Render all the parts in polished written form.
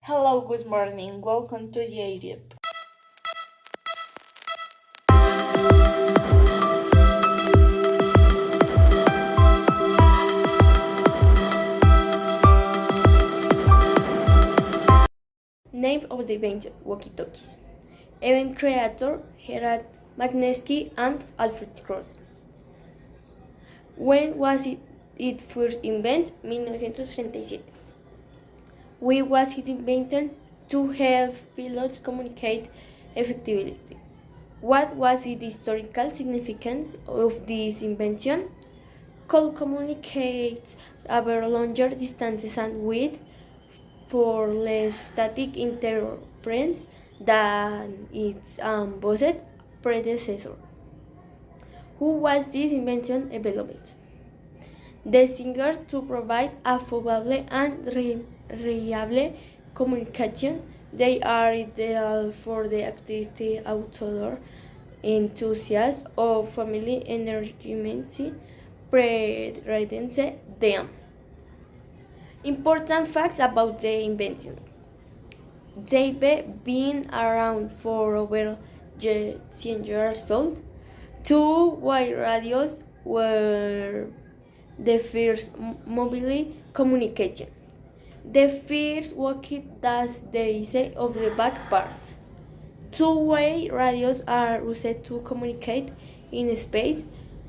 Hello, good morning. Welcome to the Europe. Name of the event walkie-talkies. Event creator Gerard Magneski and Alfred Cross. When was it first invented? 1937. Why was it invented? To help pilots communicate effectively. What was the historical significance of this invention? Could communicate over longer distances and with for less static interference than its bossed predecessor. Who was this invention developed? The singer to provide affordable and reliable communication. They are ideal for the activity outdoor enthusiasts or family emergency preparedness. Them. Important facts about the invention. They've been around for over 100 years old. Two-way radios were the first mobile communication. The first walkie does the say of the back part. Two-way radios are used to communicate in space.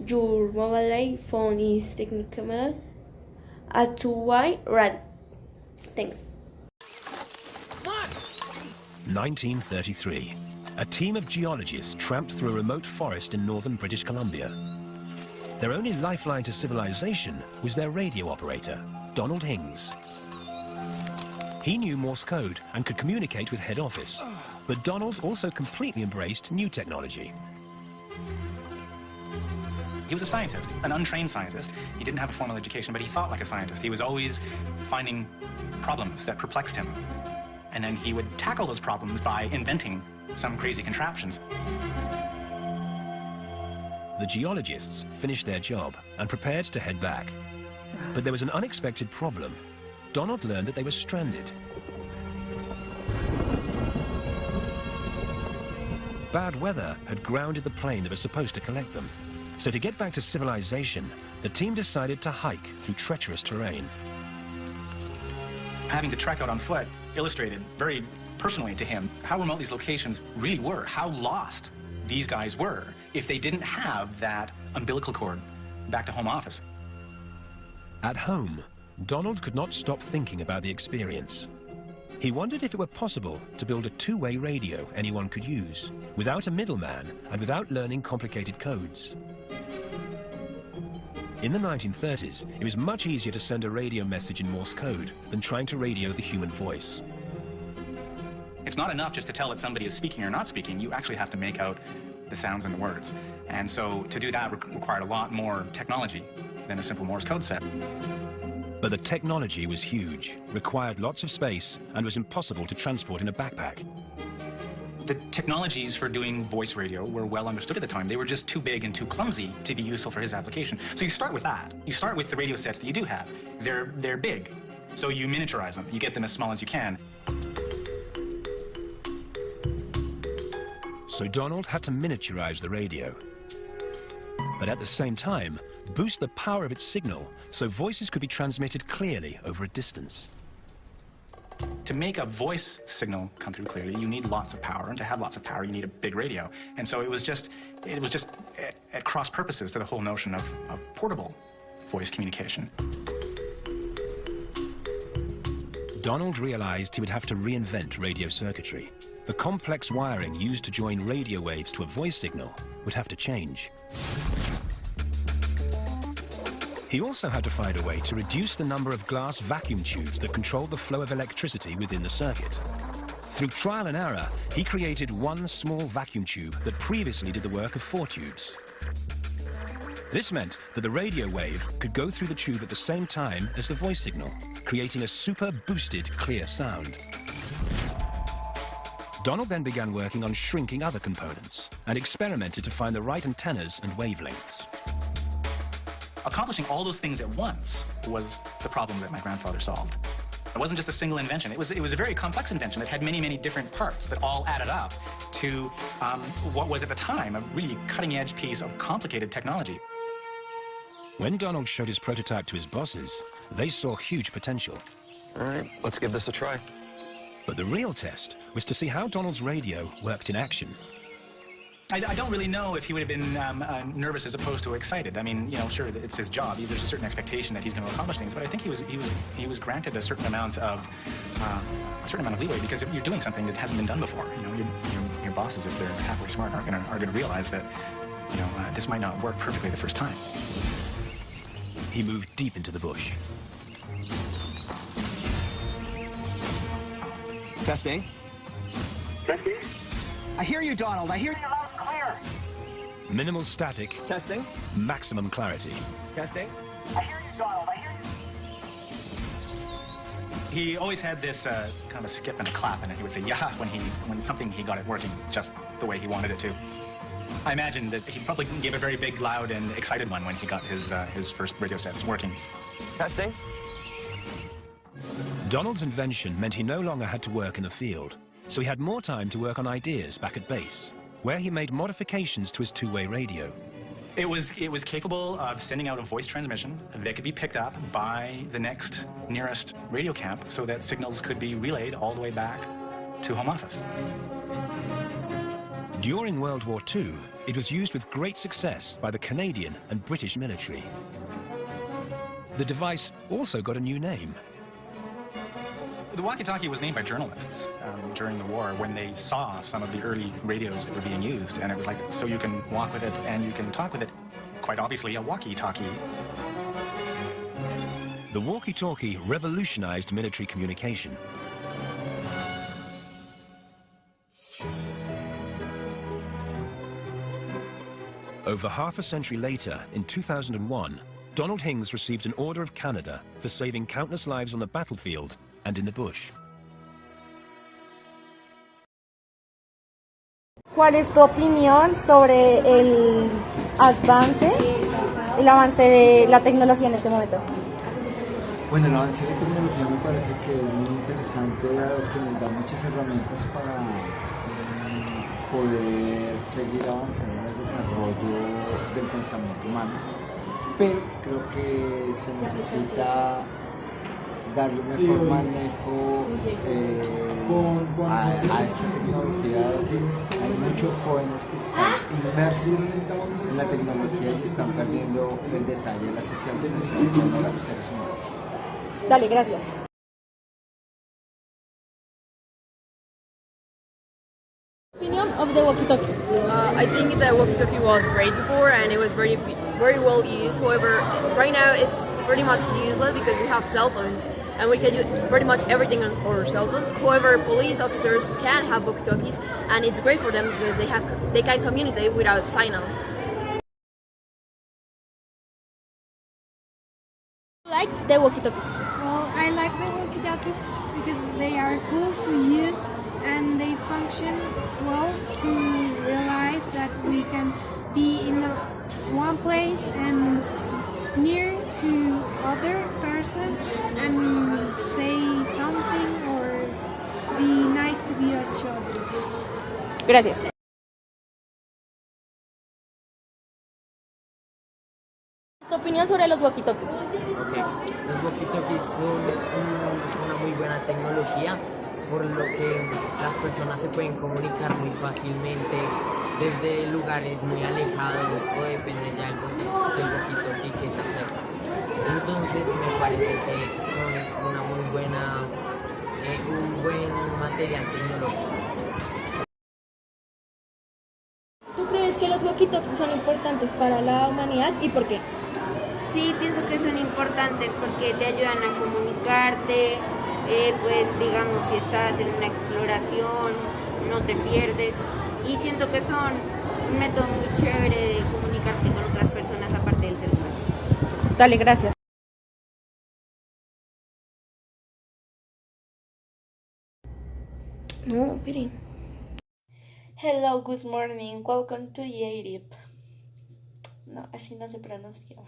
Your mobile phone is technically a two-way radio. Thanks. 1933. A team of geologists tramped through a remote forest in northern British Columbia. Their only lifeline to civilization was their radio operator, Donald Hings. He knew Morse code and could communicate with head office, but Donald also completely embraced new technology. He was a scientist, an untrained scientist. He didn't have a formal education, but he thought like a scientist. He was always finding problems that perplexed him. And then he would tackle those problems by inventing some crazy contraptions. The geologists finished their job and prepared to head back. But there was an unexpected problem. Donald learned that they were stranded. Bad weather had grounded the plane that was supposed to collect them. So to get back to civilization, the team decided to hike through treacherous terrain. Having to trek out on foot illustrated very personally to him how remote these locations really were, how lost these guys were if they didn't have that umbilical cord back to home office. At home, Donald could not stop thinking about the experience. He wondered if it were possible to build a two-way radio anyone could use, without a middleman and without learning complicated codes. In the 1930s, it was much easier to send a radio message in Morse code than trying to radio the human voice. It's not enough just to tell that somebody is speaking or not speaking. You actually have to make out the sounds and the words. And so to do that required a lot more technology than a simple Morse code set. But the technology was huge, required lots of space, and was impossible to transport in a backpack. The technologies for doing voice radio were well understood at the time. They were just too big and too clumsy to be useful for his application. So you start with that. You start with the radio sets that you do have. They're big, so you miniaturize them. You get them as small as you can. So Donald had to miniaturize the radio. But at the same time, boost the power of its signal so voices could be transmitted clearly over a distance. To make a voice signal come through clearly, you need lots of power, and to have lots of power, you need a big radio. And so it was just at cross purposes to the whole notion of portable voice communication. Donald realized he would have to reinvent radio circuitry. The complex wiring used to join radio waves to a voice signal would have to change. He also had to find a way to reduce the number of glass vacuum tubes that controlled the flow of electricity within the circuit. Through trial and error, he created one small vacuum tube that previously did the work of 4 tubes. This meant that the radio wave could go through the tube at the same time as the voice signal, creating a super boosted, clear sound. Donald then began working on shrinking other components and experimented to find the right antennas and wavelengths. Accomplishing all those things at once was the problem that my grandfather solved. It wasn't just a single invention. It was a very complex invention that had many, many different parts that all added up to what was at the time a really cutting-edge piece of complicated technology. When Donald showed his prototype to his bosses, they saw huge potential. All right, let's give this a try. But the real test was to see how Donald's radio worked in action. I don't really know if he would have been nervous as opposed to excited. I mean, you know, sure, it's his job. There's a certain expectation that he's going to accomplish things, but I think he was granted a certain amount of leeway because you're doing something that hasn't been done before. You know, your bosses, if they're halfway smart, are going to realize that, you know, this might not work perfectly the first time. He moved deep into the bush. Testing. Testing. I hear you, Donald. I hear you loud and clear. Minimal static. Testing. Maximum clarity. Testing. I hear you, Donald. I hear you. He always had this kind of a skip and a clap, and he would say "yeah" when something he got it working just the way he wanted it to. I imagine that he probably gave a very big, loud, and excited one when he got his first radio sets working. Testing. Donald's invention meant he no longer had to work in the field, so he had more time to work on ideas back at base, where he made modifications to his two-way radio. It was capable of sending out a voice transmission that could be picked up by the next nearest radio camp so that signals could be relayed all the way back to home office. During World War II, it was used with great success by the Canadian and British military. The device also got a new name. The walkie-talkie was named by journalists during the war when they saw some of the early radios that were being used, and it was like, so you can walk with it and you can talk with it. Quite obviously, a walkie-talkie. The walkie-talkie revolutionized military communication. Over half a century later, in 2001, Donald Hings received an Order of Canada for saving countless lives on the battlefield and in the bush. ¿Cuál es tu opinión sobre el avance de la tecnología en este momento? Bueno, el avance de la tecnología me parece que es muy interesante, dado que nos da muchas herramientas para poder seguir avanzando en el desarrollo del pensamiento humano, pero creo que se necesita darle un mejor manejo a esta tecnología, porque hay muchos jóvenes que están inmersos en la tecnología y están perdiendo el detalle de la socialización con otros seres humanos. Dale, gracias. Opinion of the walkie-talkie? I think the walkie-talkie was great before and it was very well used. However, right now it's pretty much useless because we have cell phones and we can do pretty much everything on our cell phones. However, police officers can have walkie-talkies and it's great for them because they can communicate without signal. Like the walkie-talkies? Well, I like the walkie-talkies because they are cool to use and they function well to realize that we can be in one place and near to other person and say something or be nice to each other. Gracias. ¿Tu opinión sobre los walkie-talkies? Ok, los walkie-talkies son una muy buena tecnología, por lo que las personas se pueden comunicar muy fácilmente desde lugares muy alejados o depende ya del walkie-talkie que se acerca. Entonces me parece que son una muy buena, un buen material tecnológico. ¿Tú crees que los walkie-talkies son importantes para la humanidad y por qué? Sí, pienso que son importantes porque te ayudan a comunicarte, pues digamos si estás en una exploración no te pierdes y siento que son un método muy chévere de comunicarte con otras personas aparte del celular. Dale, gracias. No, esperen. Hello, good morning. Welcome to Europe. No, así no se pronunciaba.